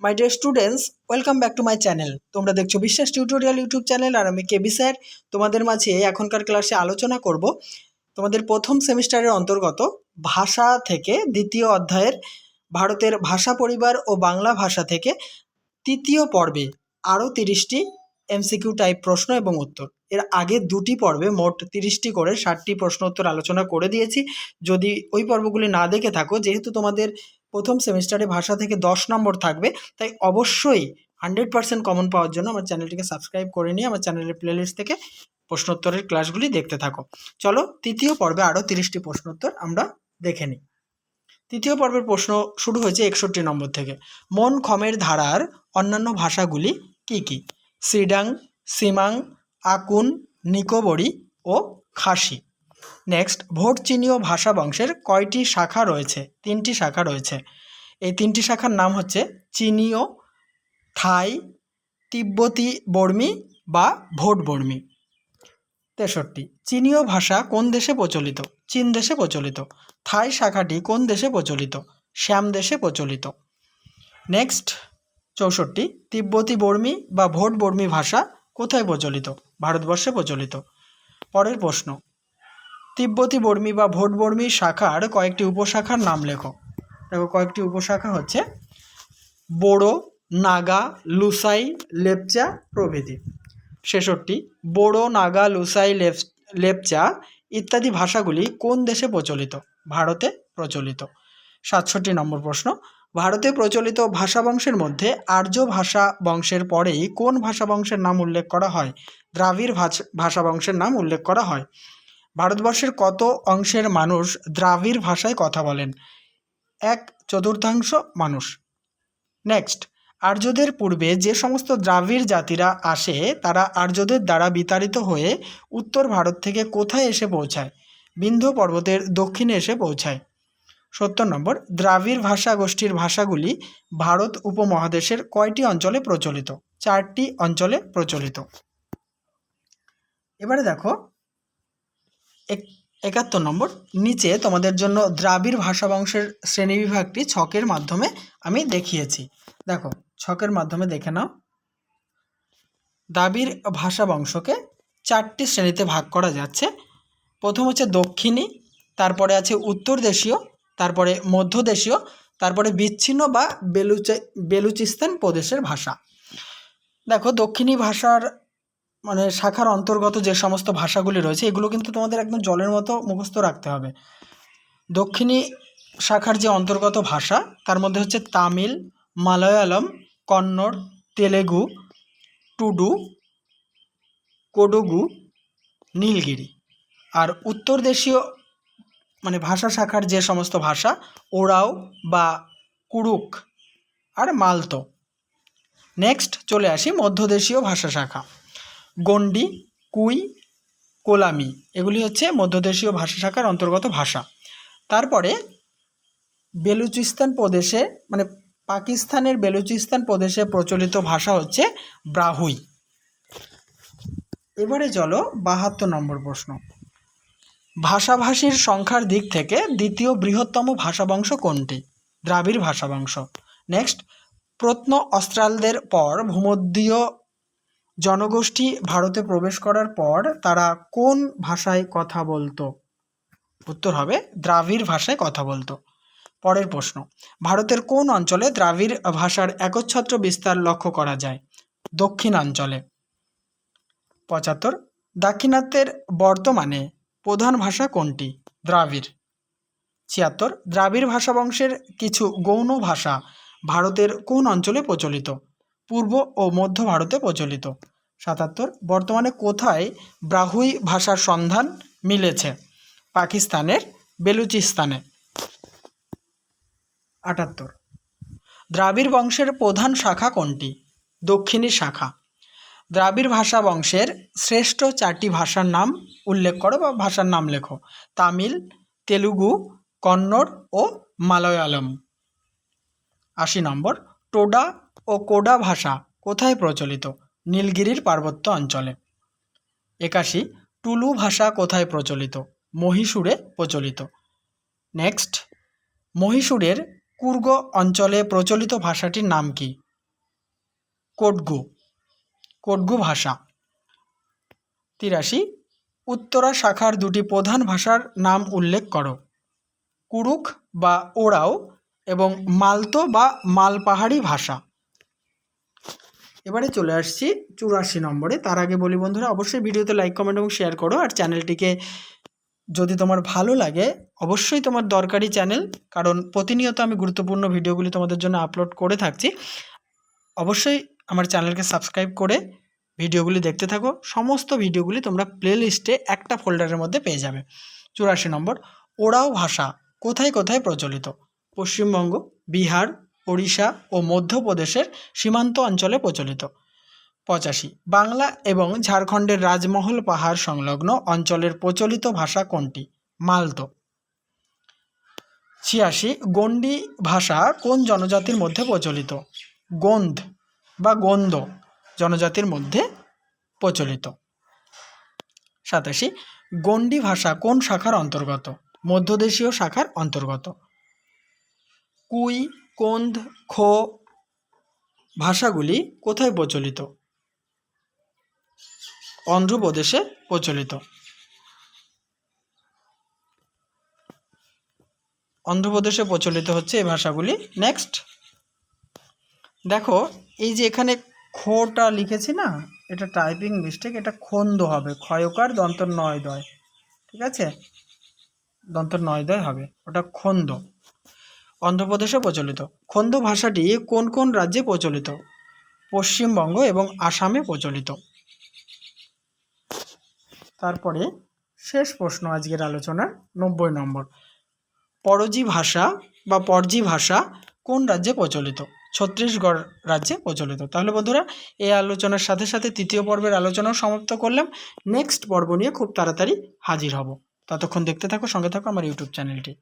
My dear students, welcome back to my channel. তোমরা দেখছো বিশ্বাস টিউটোরিয়াল ইউটিউব চ্যানেল, আর আমি কেবি স্যার তোমাদের মাঝে এখনকার ক্লাসে আলোচনা করব তোমাদের প্রথম সেমিস্টারের অন্তর্গত ভাষা থেকে দ্বিতীয় অধ্যায়ের ভারতের ভাষা পরিবার ও বাংলা ভাষা থেকে তৃতীয় পর্বে আরও 30টি এমসিকিউ টাইপ প্রশ্ন এবং উত্তর। এর আগের দুটি পর্বে মোট 30টি করে 60টি প্রশ্ন উত্তর আলোচনা করে দিয়েছি। যদি ওই পর্বগুলি না দেখে থাকো, যেহেতু তোমাদের প্রথম সেমিস্টারে ভাষা থেকে 10 নম্বর থাকবে, তাই অবশ্যই 100% কমন পাওয়ার জন্য আমার চ্যানেলটিকে সাবস্ক্রাইব করে নিয়ে আমার চ্যানেলের প্লেলিস্ট থেকে প্রশ্নোত্তরের ক্লাসগুলি দেখতে থাকো। চলো তৃতীয় পর্বে আরও 30টি প্রশ্নোত্তর আমরা দেখে নিই। তৃতীয় পর্বের প্রশ্ন শুরু হয়েছে 61 নম্বর থেকে। মন খমের ধারার অন্যান্য ভাষাগুলি কি কি? সিডাং, সিমাং, আকুন, নিকোবরি ও খাসি। নেক্সট, ভোট চীনীয় ভাষা বংশের কয়টি শাখা রয়েছে? 3টি শাখা রয়েছে। এই 3টি শাখার নাম হচ্ছে চীনীয়, থাই, তিব্বতী বর্মী বা ভোট বর্মী। 63, চীনীয় ভাষা কোন দেশে প্রচলিত? চীন দেশে প্রচলিত। থাই শাখাটি কোন দেশে প্রচলিত? শ্যাম দেশে প্রচলিত। নেক্সট, 64, তিব্বতী বর্মী বা ভোট বর্মী ভাষা কোথায় প্রচলিত? ভারতবর্ষে প্রচলিত। পরের প্রশ্ন, তিব্বতী বর্মী বা ভোট বর্মী শাখার কয়েকটি উপশাখার নাম লেখো। দেখো, কয়েকটি উপশাখা হচ্ছে বোড়ো, নাগা, লুসাই, লেপচা প্রভৃতি। 66, বোড়ো, নাগা, লুসাই, লেপচা ইত্যাদি ভাষাগুলি কোন দেশে প্রচলিত? ভারতে প্রচলিত। 67 নম্বর প্রশ্ন, ভারতে প্রচলিত ভাষা বংশের মধ্যে আর্য ভাষা বংশের পরেই কোন ভাষা বংশের নাম উল্লেখ করা হয়? দ্রাবিড় ভাষা বংশের নাম উল্লেখ করা হয়। ভারতবর্ষের কত অংশের মানুষ দ্রাবিড় ভাষায় কথা বলেন? 1/4 মানুষ। নেক্সট, আর্যদের পূর্বে যে সমস্ত দ্রাবিড় জাতিরা আসে তারা আর্যদের দ্বারা বিতাড়িত হয়ে উত্তর ভারত থেকে কোথায় এসে পৌঁছায়? বিন্ধ্য পর্বতের দক্ষিণে এসে পৌঁছায়। 70 নম্বর, দ্রাবিড় ভাষা গোষ্ঠীর ভাষাগুলি ভারত উপমহাদেশের কয়টি অঞ্চলে প্রচলিত? 4টি অঞ্চলে প্রচলিত। এবারে দেখো 71 নম্বর, নিচে তোমাদের জন্য দ্রাবিড় ভাষা বংশের শ্রেণীবিভাগটি ছকের মাধ্যমে আমি দেখিয়েছি। দেখো, ছকের মাধ্যমে দেখে নাও। দ্রাবিড় ভাষা বংশকে 4টি শ্রেণীতে ভাগ করা যাচ্ছে। প্রথম হচ্ছে দক্ষিণী, তারপরে আছে উত্তর দেশীয়, তারপরে মধ্যদেশীয়, তারপরে বিচ্ছিন্ন বা বেলুচিস্তান প্রদেশের ভাষা। দেখো, দক্ষিণী ভাষার শাখার অন্তর্গত যে সমস্ত ভাষাগুলি রয়েছে এগুলো কিন্তু তোমাদের একদম জলের মতো মুখস্থ রাখতে হবে। দক্ষিণী শাখার যে অন্তর্গত ভাষা তার মধ্যে হচ্ছে তামিল, মালয়ালম, কন্নড়, তেলেগু, টুডু, কোডুগু, নীলগিরি। আর উত্তর দেশীয় ভাষা শাখার যে সমস্ত ভাষা ওরাও বা কুড়ুক আর মালতো। নেক্সট চলে আসি মধ্যদেশীয় ভাষা শাখা। গন্ডি, কুই, কোলামি এগুলি হচ্ছে মধ্যদেশীয় ভাষা শাখার অন্তর্গত ভাষা। তারপরে বেলুচিস্তান প্রদেশে পাকিস্তানের বেলুচিস্তান প্রদেশে প্রচলিত ভাষা হচ্ছে ব্রাহুই। এবারে চলো 72 নম্বর প্রশ্ন, ভাষাভাষীর সংখ্যার দিক থেকে দ্বিতীয় বৃহত্তম ভাষা বংশ কোনটি? দ্রাবিড় ভাষা বংশ। নেক্সট, প্রত্ন অস্ট্রালদের পর ভূমধ্যীয় জনগোষ্ঠী ভারতে প্রবেশ করার পর তারা কোন ভাষায় কথা বলতো? উত্তর হবে দ্রাবিড় ভাষায় কথা বলতো। পরের প্রশ্ন, ভারতের কোন অঞ্চলে দ্রাবিড় ভাষার একচ্ছত্র বিস্তার লক্ষ্য করা যায়? দক্ষিণাঞ্চলে। 75, দাক্ষিণাত্যের বর্তমানে প্রধান ভাষা কোনটি? দ্রাবিড়। 76, দ্রাবিড় ভাষা বংশের কিছু গৌণ ভাষা ভারতের কোন অঞ্চলে প্রচলিত? পূর্ব ও মধ্য ভারতে প্রচলিত। 77, বর্তমানে কোথায় ব্রাহুই ভাষার সন্ধান মিলেছে? পাকিস্তানের বেলুচিস্তানে। 78, দ্রাবিড় বংশের প্রধান শাখা কোনটি? দক্ষিণী শাখা। দ্রাবিড় ভাষা বংশের শ্রেষ্ঠ 4টি ভাষার নাম উল্লেখ করো বা ভাষার নাম লেখো। তামিল, তেলুগু, কন্নড় ও মালয়ালম। 80 নম্বর, টোডা ও কোডা ভাষা কোথায় প্রচলিত? নীলগিরির পার্বত্য অঞ্চলে। 81, টুলু ভাষা কোথায় প্রচলিত? মহীশূরে প্রচলিত। নেক্সট, মহীশূরের কুর্গ অঞ্চলে প্রচলিত ভাষাটির নাম কি? কোডগু, কোডগু ভাষা। 83, উত্তরা শাখার দুটি প্রধান ভাষার নাম উল্লেখ করো। কুরুক বা ওরাও এবং মালতো বা মালপাহাড়ি ভাষা। এবারে চলে আসছি 84 নম্বরে। তার আগে বলি বন্ধুরা, অবশ্যই ভিডিওতে লাইক, কমেন্ট এবং শেয়ার করো। আর চ্যানেলটিকে যদি তোমার ভালো লাগে, অবশ্যই তোমার দরকারি চ্যানেল, কারণ প্রতিনিয়ত আমি গুরুত্বপূর্ণ ভিডিওগুলি তোমাদের জন্য আপলোড করে থাকছি। অবশ্যই আমার চ্যানেলকে সাবস্ক্রাইব করে ভিডিওগুলি দেখতে থাকো। সমস্ত ভিডিওগুলি তোমরা প্লেলিস্টে একটা ফোল্ডারের মধ্যে পেয়ে যাবে। 84 নম্বর, ওরাও ভাষা কোথায় কোথায় প্রচলিত? পশ্চিমবঙ্গ, বিহার, ওড়িশা ও মধ্যপ্রদেশের সীমান্ত অঞ্চলে প্রচলিত। 85, বাংলা এবং ঝাড়খণ্ডের রাজমহল পাহাড় সংলগ্ন অঞ্চলের প্রচলিত ভাষা কোনটি? মালতো। 86, গন্ডি ভাষা কোন জনজাতির মধ্যে প্রচলিত? গোন্দ বা গোন্দ জনজাতির মধ্যে প্রচলিত। 87, গন্ডি ভাষা কোন শাখার অন্তর্গত? মধ্যদেশীয় শাখার অন্তর্গত। কুই, কোন্দ, খো ভাষাগুলি কোথায় প্রচলিত? অন্ধ্রপ্রদেশে প্রচলিত। অন্ধ্রপ্রদেশে প্রচলিত হচ্ছে এই ভাষাগুলি। নেক্সট দেখো, এই যে এখানে খোটা লিখেছি না, এটা টাইপিং মিস্টেক, এটা খন্দ হবে, ক্ষয়কার দন্ত নয় দয়, ঠিক আছে, দন্ত নয় দয় হবে, ওটা খন্দ। অন্ধ্রপ্রদেশে প্রচলিত। খন্দ ভাষাটি কোন কোন রাজ্যে প্রচলিত? পশ্চিমবঙ্গ এবং আসামে প্রচলিত। তারপরে শেষ প্রশ্ন আজকের আলোচনার 90 নম্বর, পরজি ভাষা বা পরজি ভাষা কোন রাজ্যে প্রচলিত? ছত্তিশগড় রাজ্যে প্রচলিত। তাহলে বন্ধুরা, এই আলোচনার সাথে সাথে তৃতীয় পর্বের আলোচনাও সমাপ্ত করলাম। নেক্সট পর্ব নিয়ে খুব তাড়াতাড়ি হাজির হব। ততক্ষণ দেখতে থাকো, সঙ্গে থাকো আমার ইউটিউব চ্যানেলটি।